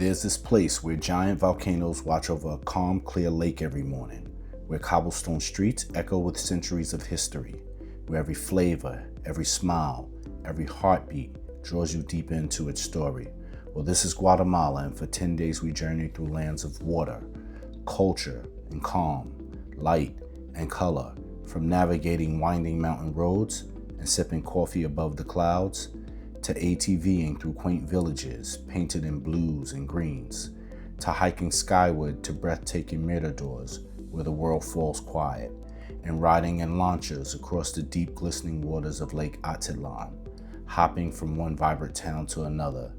There's this place where giant volcanoes watch over a calm, clear lake every morning, where cobblestone streets echo with centuries of history, where every flavor, every smile, every heartbeat draws you deep into its story. Well, this is Guatemala, and for 10 days we journey through lands of water, culture, and calm, light, and color, from navigating winding mountain roads and sipping coffee above the clouds, to ATVing through quaint villages painted in blues and greens, to hiking skyward to breathtaking miradors where the world falls quiet, and riding in lanchas across the deep glistening waters of Lake Atitlán, hopping from one vibrant town to another.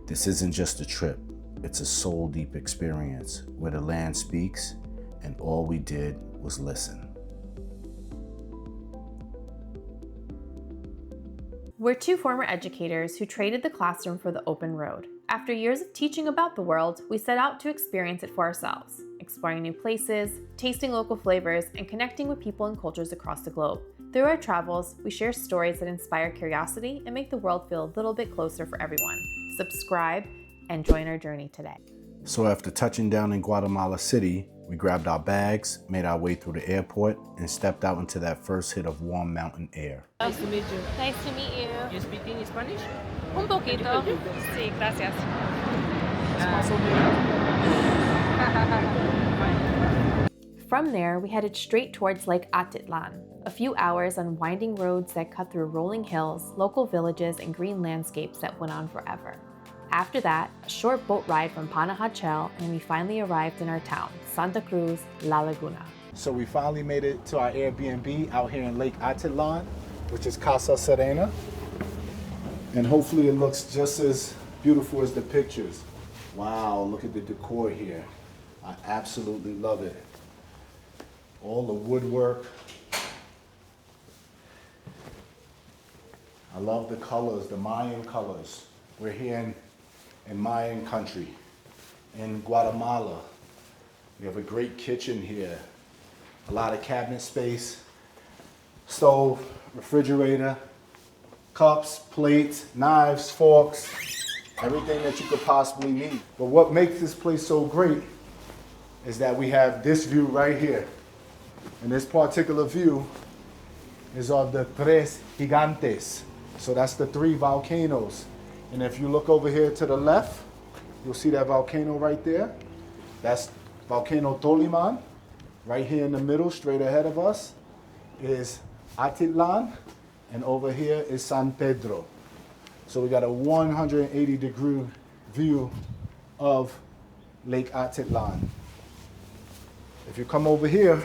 This isn't just a trip, it's a soul-deep experience where the land speaks and all we did was listen. We're two former educators who traded the classroom for the open road. After years of teaching about the world, we set out to experience it for ourselves, exploring new places, tasting local flavors, and connecting with people and cultures across the globe. Through our travels, we share stories that inspire curiosity and make the world feel a little bit closer for everyone. Subscribe and join our journey today. So after touching down in Guatemala City, we grabbed our bags, made our way through the airport, and stepped out into that first hit of warm mountain air. Nice to meet you. Nice to meet you. You speaking Spanish? Un poquito. Sí, gracias. From there, we headed straight towards Lake Atitlán. A few hours on winding roads that cut through rolling hills, local villages, and green landscapes that went on forever. After that, a short boat ride from Panajachel, and we finally arrived in our town, Santa Cruz La Laguna. So we finally made it to our Airbnb out here in Lake Atitlán, which is Casa Serena. And hopefully it looks just as beautiful as the pictures. Wow, look at the decor here. I absolutely love it. All the woodwork. I love the colors, the Mayan colors. We're here in Mayan country, in Guatemala. We have a great kitchen here, a lot of cabinet space, stove, refrigerator, cups, plates, knives, forks, everything that you could possibly need. But what makes this place so great is that we have this view right here. And this particular view is of the Tres Gigantes. So that's the three volcanoes. And if you look over here to the left, you'll see that volcano right there. That's Volcano Toliman. Right here in the middle, straight ahead of us, is Atitlan. And over here is San Pedro. So we got a 180-degree view of Lake Atitlán. If you come over here,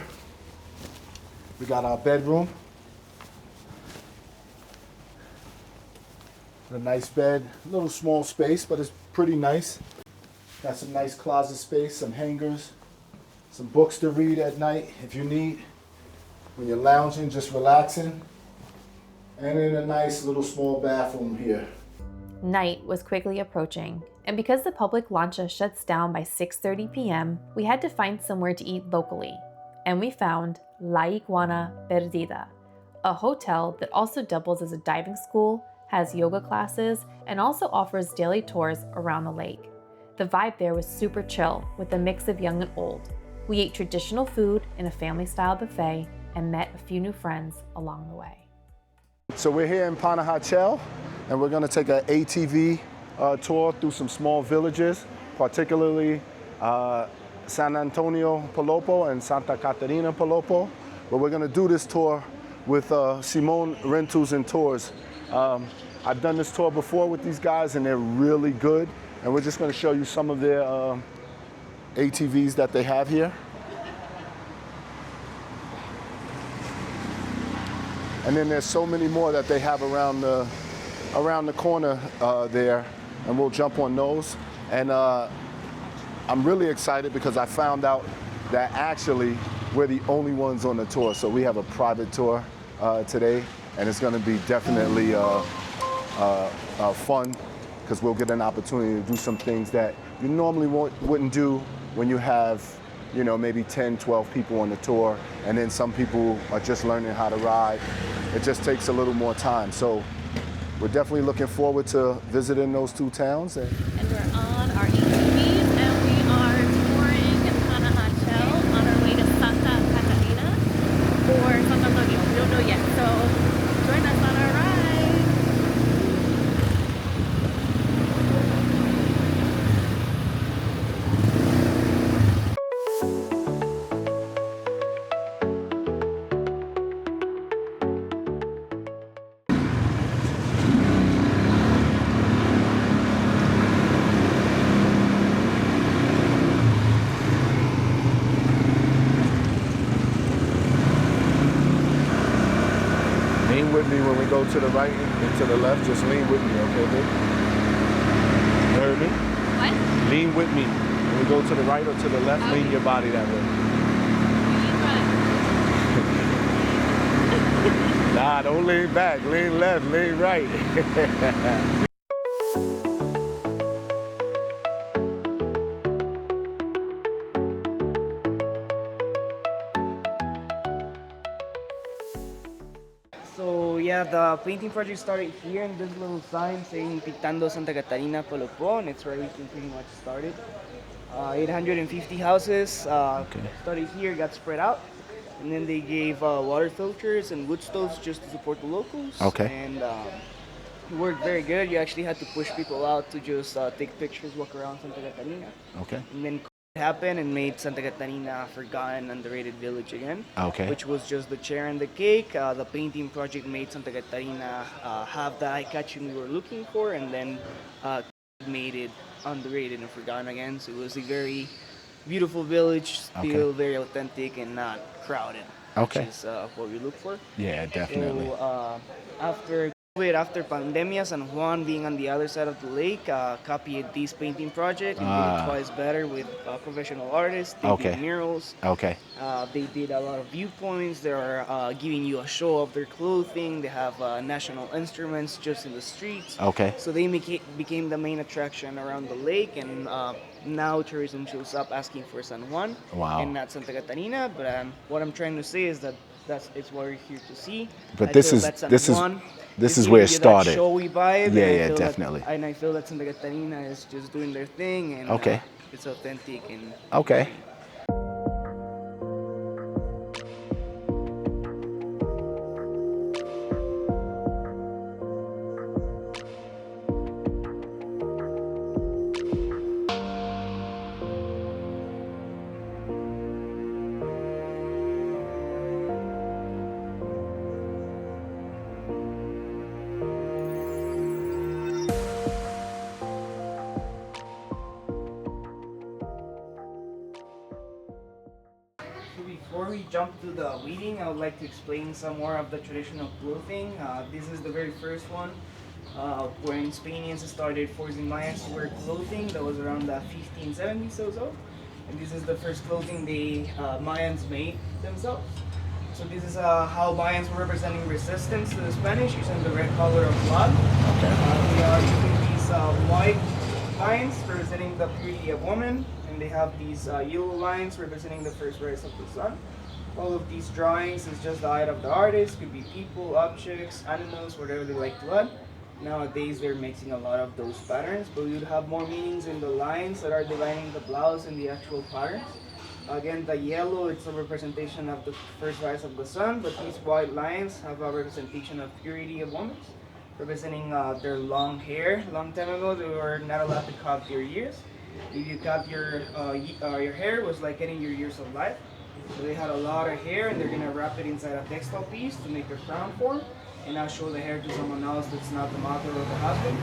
we got our bedroom. A nice bed, a little small space, but it's pretty nice. Got some nice closet space, some hangers, some books to read at night if you need, when you're lounging, just relaxing. And then a nice little small bathroom here. Night was quickly approaching, and because the public lancha shuts down by 6:30 p.m., we had to find somewhere to eat locally. And we found La Iguana Perdida, a hotel that also doubles as a diving school, has yoga classes, and also offers daily tours around the lake. The vibe there was super chill with a mix of young and old. We ate traditional food in a family-style buffet and met a few new friends along the way. So we're here in Panajachel, and we're gonna take an ATV tour through some small villages, particularly San Antonio Palopó and Santa Catarina Palopó. But we're gonna do this tour with Simone Rentals and Tours. I've done this tour before with these guys and they're really good. And we're just gonna show you some of their ATVs that they have here. And then there's so many more that they have around the corner there, and we'll jump on those. And I'm really excited because I found out that actually we're the only ones on the tour. So we have a private tour today, and it's gonna be definitely fun because we'll get an opportunity to do some things that you normally wouldn't do when you have, you know, maybe 10, 12 people on the tour, and then some people are just learning how to ride. It just takes a little more time. So we're definitely looking forward to visiting those two towns. And we're on our ATV we go to the right and to the left, just lean with me, okay, babe? You heard me? What? Lean with me. When we go to the right or to the left, Okay. lean your body that way. Nah, don't lean back. Lean left, lean right. So yeah, the painting project started here in this little sign saying Pintando Santa Catarina Palopó, and it's where everything pretty much started. 850 houses started here, got spread out, and then they gave water filters and wood stoves just to support the locals. Okay. And it worked very good. You actually had to push people out to just take pictures, walk around Santa Catarina. Okay. And then COVID happened and made Santa Catarina a forgotten, underrated village again. Okay. Which was just the cherry and the cake. The painting project made Santa Catarina have the eye-catching we were looking for, and then made it underrated and forgotten again. So it was a very beautiful village, still very authentic and not crowded. Okay. Which is what we look for. Yeah, definitely. So after COVID, after pandemia, San Juan being on the other side of the lake, copied this painting project and did it twice better with professional artists. They did murals. Okay. They did a lot of viewpoints. They're giving you a show of their clothing. They have national instruments just in the streets. Okay. So they became the main attraction around the lake, and now tourism shows up asking for San Juan and not Santa Catarina. But what I'm trying to say is that it's what we're here to see. But this is where it started. Showy vibe. Yeah, definitely. And I feel that Santa Catarina is just doing their thing, and it's authentic and Okay. Before we jump to the wedding, I would like to explain some more of the traditional clothing. This is the very first one, when Spaniards started forcing Mayans to wear clothing that was around the 1570s or so. And this is the first clothing the Mayans made themselves. So this is how Mayans were representing resistance to the Spanish using the red color of blood. Okay. We are using these white lines representing the purity of woman, and they have these yellow lines representing the first rays of the sun. All of these drawings is just the eye of the artist. Could be people, objects, animals, whatever they like to add. Nowadays they're mixing a lot of those patterns, but we would have more meanings in the lines that are dividing the blouse and the actual patterns. Again, the yellow, it's a representation of the first rise of the sun, but these white lines have a representation of purity of women, representing their long hair. Long time ago, they were not allowed to cut their ears. If you cut your hair, it was like getting your years of life. So they had a lot of hair, and they're gonna wrap it inside a textile piece to make a crown form, and now show the hair to someone else that's not the mother or the husband.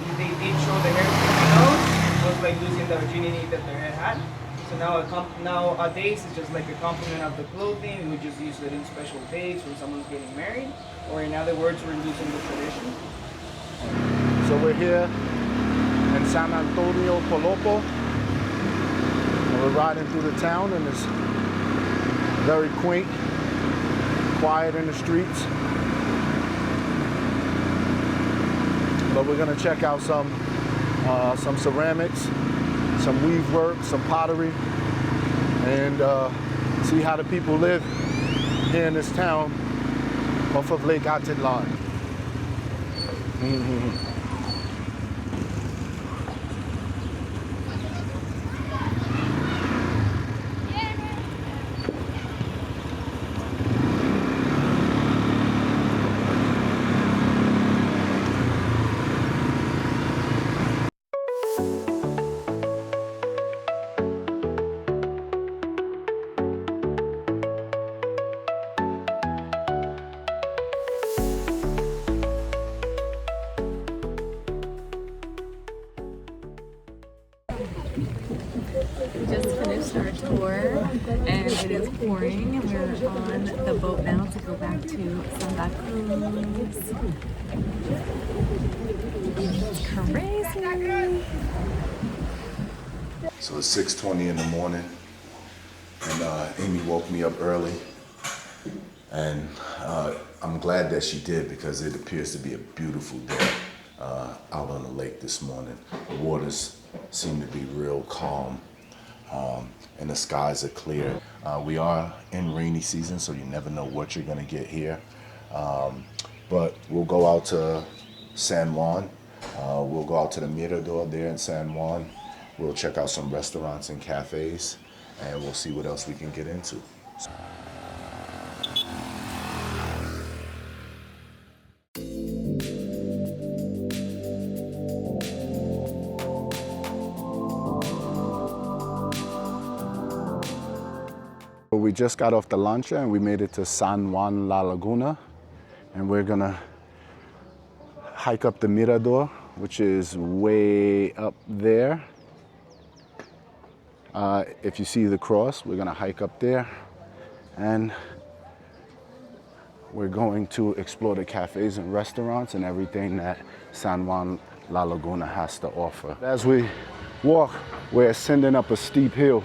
If they did show the hair to someone else, it was like losing the virginity that their head had. So nowadays it's just like a complement of the clothing. We just use it in special days when someone's getting married, or in other words, we're losing the tradition. So we're here in San Antonio Palopó, and we're riding through the town, and it's very quaint, quiet in the streets. But we're gonna check out some ceramics, some weave work, some pottery, and see how the people live here in this town off of Lake Atitlán. We just finished our tour and it is pouring. We're on the boat now to go back to Santa Cruz. It's crazy. So it's 6:20 in the morning, and Amy woke me up early, and I'm glad that she did because it appears to be a beautiful day out on the lake this morning. The waters seem to be real calm, and the skies are clear. We are in rainy season, so you never know what you're gonna get here. But we'll go out to San Juan. We'll go out to the Mirador there in San Juan. We'll check out some restaurants and cafes, and we'll see what else we can get into. We just got off the lancha and we made it to San Juan La Laguna, and we're gonna hike up the Mirador, which is way up there. If you see the cross, we're gonna hike up there, and we're going to explore the cafes and restaurants and everything that San Juan La Laguna has to offer. As we walk, we're ascending up a steep hill,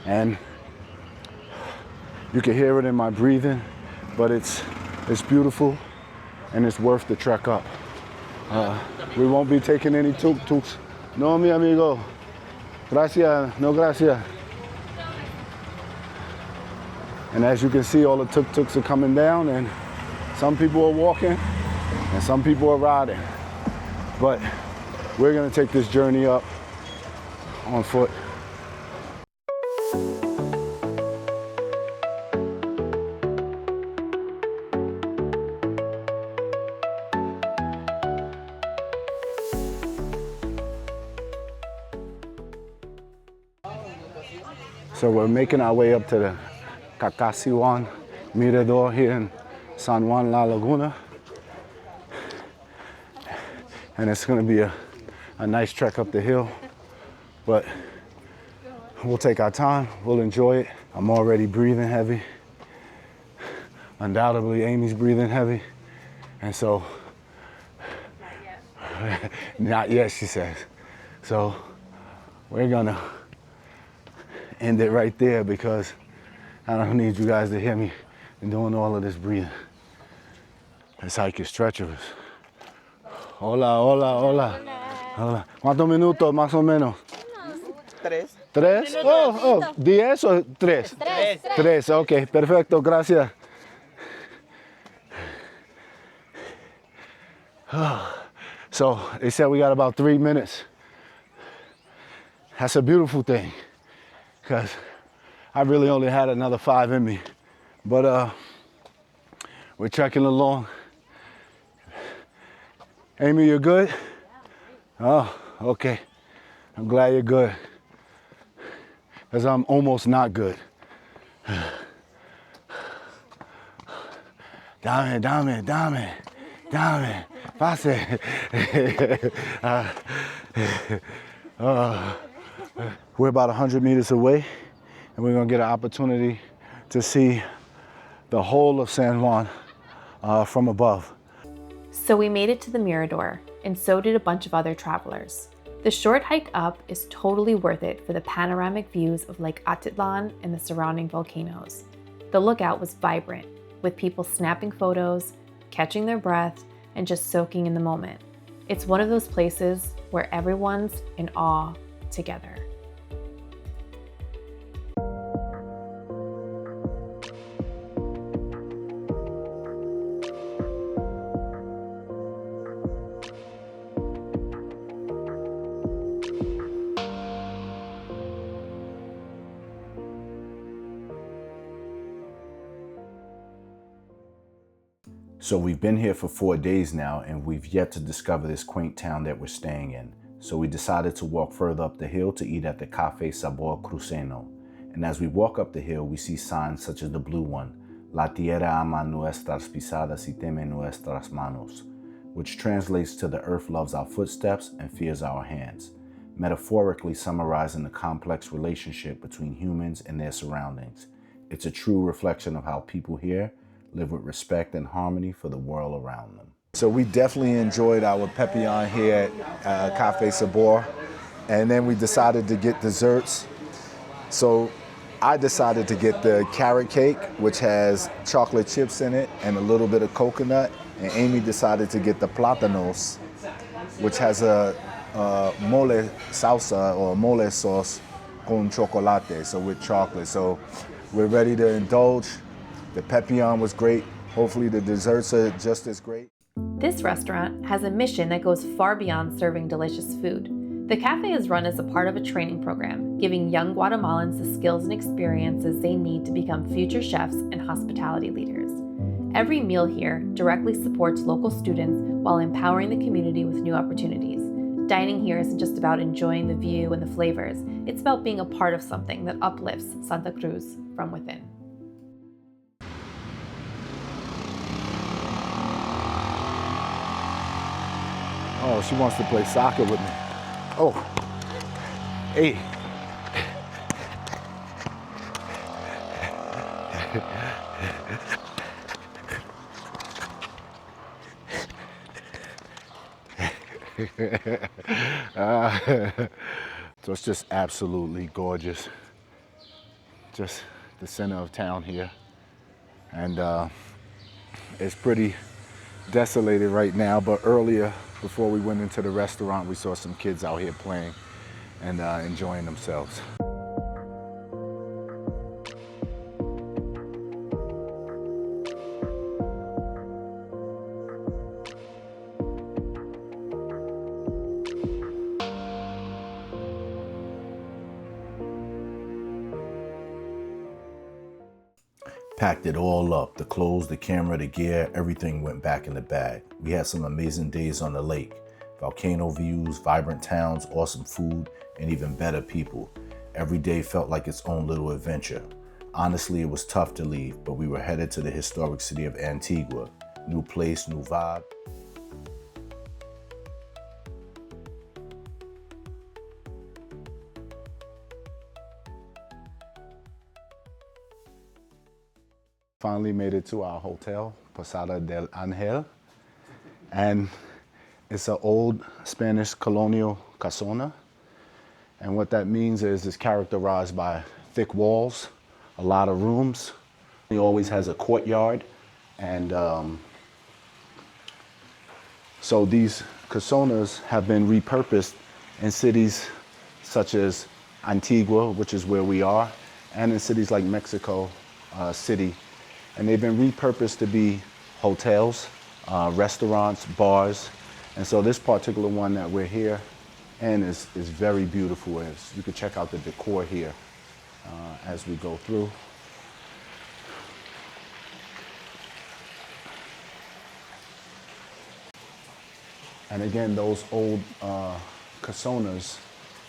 and you can hear it in my breathing, but it's beautiful and it's worth the trek up. We won't be taking any tuk-tuks. No, mi amigo. Gracias, no gracias. And as you can see, all the tuk-tuks are coming down, and some people are walking and some people are riding. But we're gonna take this journey up on foot. So we're making our way up to the Kaqasiiwaan Mirador here in San Juan La Laguna. And it's gonna be a nice trek up the hill, but we'll take our time, we'll enjoy it. I'm already breathing heavy. Undoubtedly, Amy's breathing heavy. And so, not yet, she says. So we're gonna end it right there because I don't need you guys to hear me doing all of this breathing. This hike is treacherous. Hola, hola, hola. Hola. ¿Cuántos minutos más o menos? Tres. ¿Tres? Oh, 10 o 3? Tres, ok, perfecto, gracias. So they said we got about 3 minutes. That's a beautiful thing, because I really only had another 5 in me. But we're trekking along. Amy, you're good? Oh, okay. I'm glad you're good, because I'm almost not good. Dame. Pase. We're about 100 meters away, and we're gonna get an opportunity to see the whole of San Juan from above. So we made it to the Mirador, and so did a bunch of other travelers. The short hike up is totally worth it for the panoramic views of Lake Atitlán and the surrounding volcanoes. The lookout was vibrant, with people snapping photos, catching their breath, and just soaking in the moment. It's one of those places where everyone's in awe together. So we've been here for 4 days now, and we've yet to discover this quaint town that we're staying in. So we decided to walk further up the hill to eat at the Cafe Sabor Cruceno. And as we walk up the hill, we see signs such as the blue one, La tierra ama nuestras pisadas y teme nuestras manos, which translates to the earth loves our footsteps and fears our hands. metaphorically summarizing the complex relationship between humans and their surroundings. It's a true reflection of how people here live with respect and harmony for the world around them. So we definitely enjoyed our Pepion here at Cafe Sabor, and then we decided to get desserts. So I decided to get the carrot cake, which has chocolate chips in it and a little bit of coconut, and Amy decided to get the plátanos, which has a mole salsa or mole sauce con chocolate, so with chocolate. So we're ready to indulge. The Pepion was great. Hopefully the desserts are just as great. This restaurant has a mission that goes far beyond serving delicious food. The cafe is run as a part of a training program, giving young Guatemalans the skills and experiences they need to become future chefs and hospitality leaders. Every meal here directly supports local students while empowering the community with new opportunities. Dining here isn't just about enjoying the view and the flavors, it's about being a part of something that uplifts Santa Cruz from within. Oh, she wants to play soccer with me. Oh, hey. So it's just absolutely gorgeous. Just the center of town here. And it's pretty desolated right now, but earlier, before we went into the restaurant, we saw some kids out here playing and enjoying themselves. Packed it all up, the clothes, the camera, the gear, everything went back in the bag. We had some amazing days on the lake. Volcano views, vibrant towns, awesome food, and even better people. Every day felt like its own little adventure. Honestly, it was tough to leave, but we were headed to the historic city of Antigua. New place, new vibe. Finally made it to our hotel, Posada del Angel. And it's an old Spanish colonial casona. And what that means is it's characterized by thick walls, a lot of rooms. It always has a courtyard. And so these casonas have been repurposed in cities such as Antigua, which is where we are, and in cities like Mexico City. And they've been repurposed to be hotels, restaurants, bars. And so this particular one that we're here in is very beautiful. You can check out the decor here as we go through. And again, those old casonas,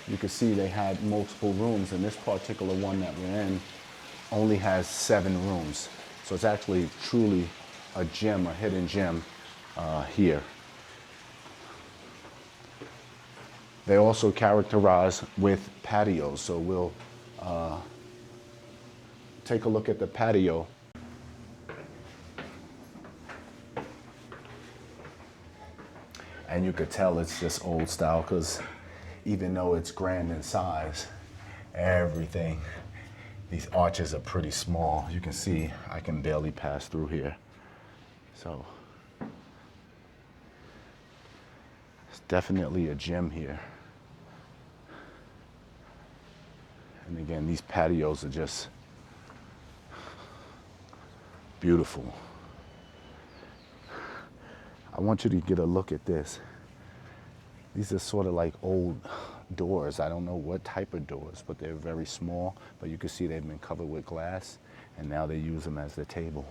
you can see they had multiple rooms, and this particular one that we're in only has 7 rooms. So it's actually truly a gem, a hidden gem here. They also characterize with patios. So we'll take a look at the patio. And you could tell it's just old style because even though it's grand in size, everything, these arches are pretty small. You can see I can barely pass through here. So it's definitely a gem here. And again, these patios are just beautiful. I want you to get a look at this. These are sort of like old doors. I don't know what type of doors, but they're very small. But you can see they've been covered with glass, and now they use them as the table.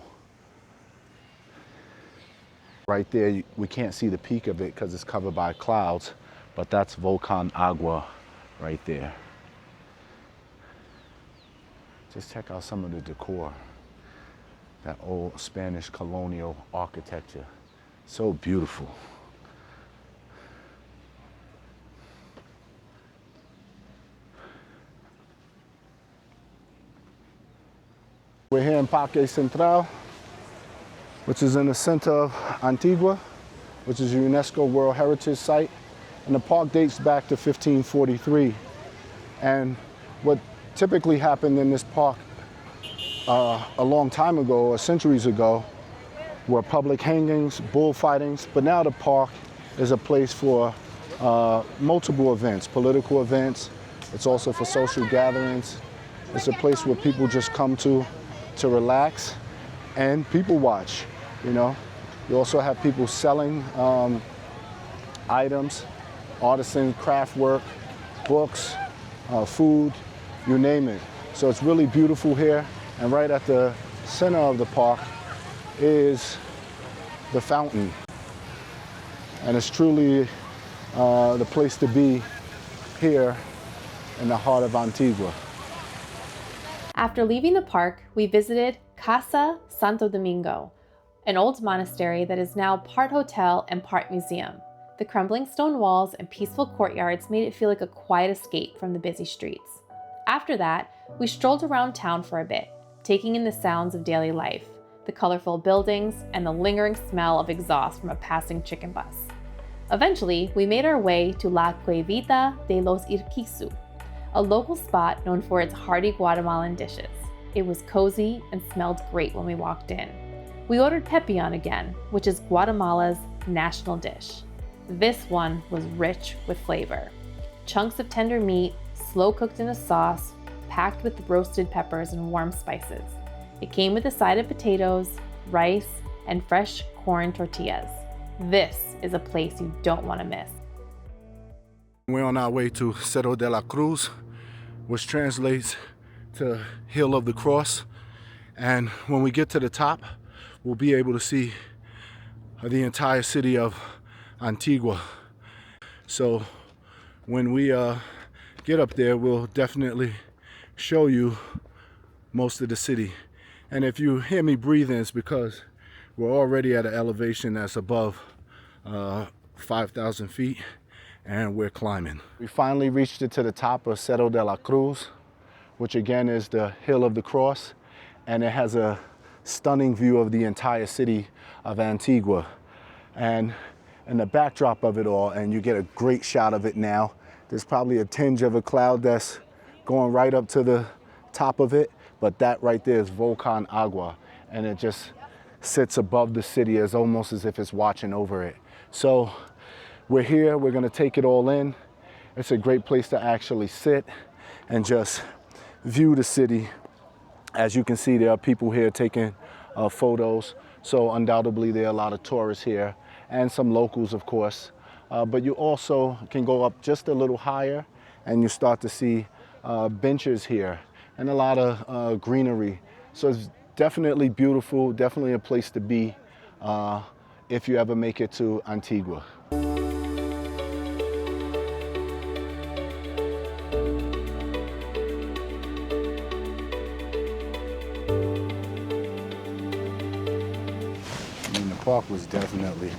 Right there, we can't see the peak of it because it's covered by clouds, but that's Volcan Agua right there. Just check out some of the decor, that old Spanish colonial architecture. So beautiful. We're here in Parque Central, which is in the center of Antigua, which is a UNESCO World Heritage Site. And the park dates back to 1543. And what typically happened in this park a long time ago, or centuries ago, were public hangings, bullfightings, but now the park is a place for multiple events, political events. It's also for social gatherings. It's a place where people just come to relax and people watch, you know. You also have people selling items, artisan craft work, books, food, you name it. So it's really beautiful here. And right at the center of the park is the fountain. And it's truly the place to be here in the heart of Antigua. After leaving the park, we visited Casa Santo Domingo, an old monastery that is now part hotel and part museum. The crumbling stone walls and peaceful courtyards made it feel like a quiet escape from the busy streets. After that, we strolled around town for a bit, taking in the sounds of daily life, the colorful buildings, and the lingering smell of exhaust from a passing chicken bus. Eventually, we made our way to La Cuevita de los Urquizu, a local spot known for its hearty Guatemalan dishes. It was cozy and smelled great when we walked in. We ordered pepián again, which is Guatemala's national dish. This one was rich with flavor. Chunks of tender meat, slow cooked in a sauce, packed with roasted peppers and warm spices. It came with a side of potatoes, rice, and fresh corn tortillas. This is a place you don't want to miss. We're on our way to Cerro de la Cruz, which translates to Hill of the Cross. And when we get to the top, we'll be able to see the entire city of Antigua. So when we get up there, we'll definitely show you most of the city. And if you hear me breathing, it's because we're already at an elevation that's above 5,000 feet, and we're climbing. We finally reached it to the top of Cerro de la Cruz, which again is the Hill of the Cross, and it has a stunning view of the entire city of Antigua. And in the backdrop of it all, and you get a great shot of it now, there's probably a tinge of a cloud that's going right up to the top of it, but that right there is Volcan Agua, and it just sits above the city as almost as if it's watching over it. So we're here, we're gonna take it all in. It's a great place to actually sit and just view the city. As you can see, there are people here taking photos. So undoubtedly there are a lot of tourists here and some locals, of course. But you also can go up just a little higher and you start to see benches here and a lot of greenery. So it's definitely beautiful, definitely a place to be if you ever make it to Antigua. The park was definitely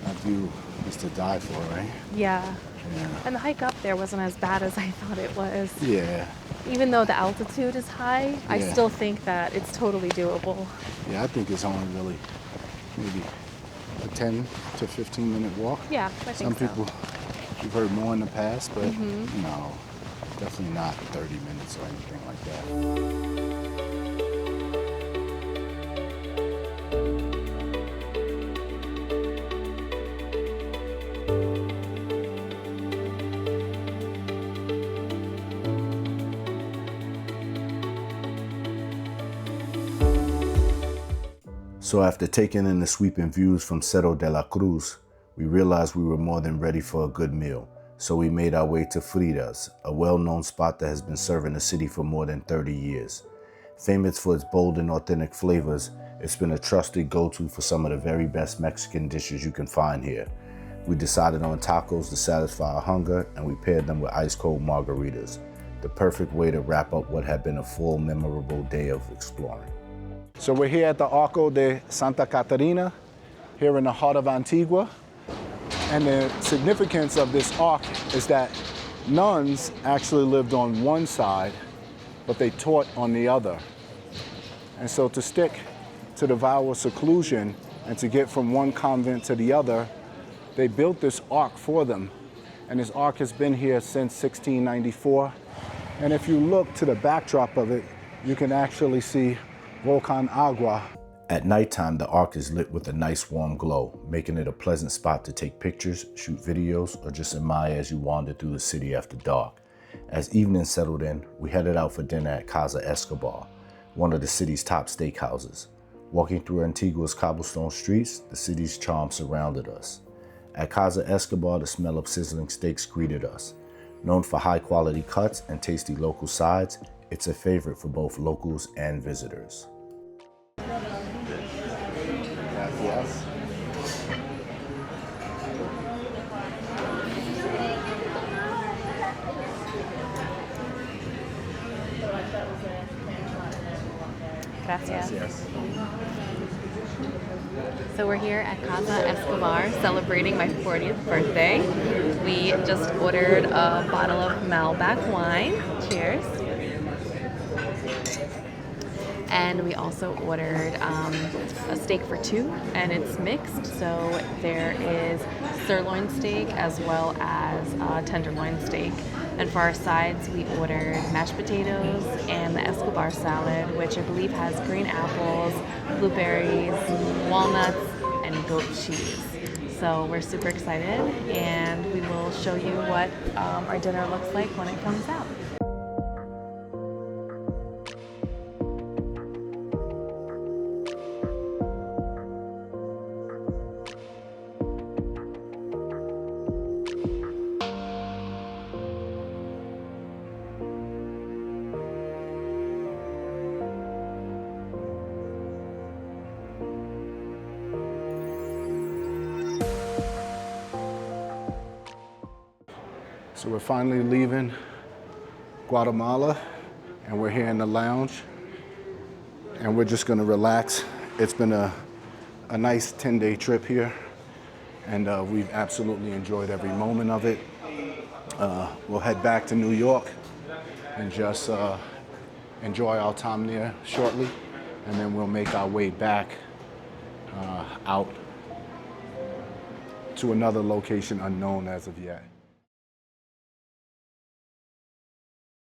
a view is to die for, right? Yeah. Yeah. And the hike up there wasn't as bad as I thought it was. Yeah. Even though the altitude is high, I Yeah. still think that it's totally doable. Yeah, I think it's only really maybe a 10 to 15 minute walk. Yeah, I think Some so. people, you've heard more in the past, but no, definitely not 30 minutes or anything like that. So after taking in the sweeping views from Cerro de la Cruz, we realized we were more than ready for a good meal. So we made our way to Frida's, a well-known spot that has been serving the city for more than 30 years. Famous for its bold and authentic flavors, it's been a trusted go-to for some of the very best Mexican dishes you can find here. We decided on tacos to satisfy our hunger, and we paired them with ice-cold margaritas, the perfect way to wrap up what had been a full, memorable day of exploring. So we're here at the Arco de Santa Catarina, here in the heart of Antigua. And the significance of this arc is that nuns actually lived on one side, but they taught on the other. And so to stick to the vow of seclusion and to get from one convent to the other, they built this ark for them. And this ark has been here since 1694. And if you look to the backdrop of it, you can actually see Volcan Agua. At nighttime, the ark is lit with a nice warm glow, making it a pleasant spot to take pictures, shoot videos, or just admire as you wander through the city after dark. As evening settled in, we headed out for dinner at Casa Escobar, one of the city's top steakhouses. Walking through Antigua's cobblestone streets, the city's charm surrounded us. At Casa Escobar, the smell of sizzling steaks greeted us. Known for high-quality cuts and tasty local sides, it's a favorite for both locals and visitors. Yes. Gracias. Yes. So we're here at Casa Escobar celebrating my 40th birthday. We just ordered a bottle of Malbec wine. Cheers. And we also ordered a steak for two, and it's mixed. So there is sirloin steak as well as tenderloin steak. And for our sides, we ordered mashed potatoes and the Escobar salad, which I believe has green apples, blueberries, walnuts, and goat cheese. So we're super excited, and we will show you what our dinner looks like when it comes out. So we're finally leaving Guatemala, and we're here in the lounge, and we're just gonna relax. It's been a nice 10-day trip here, and we've absolutely enjoyed every moment of it. We'll head back to New York and just enjoy our time there shortly, and then we'll make our way back out to another location unknown as of yet.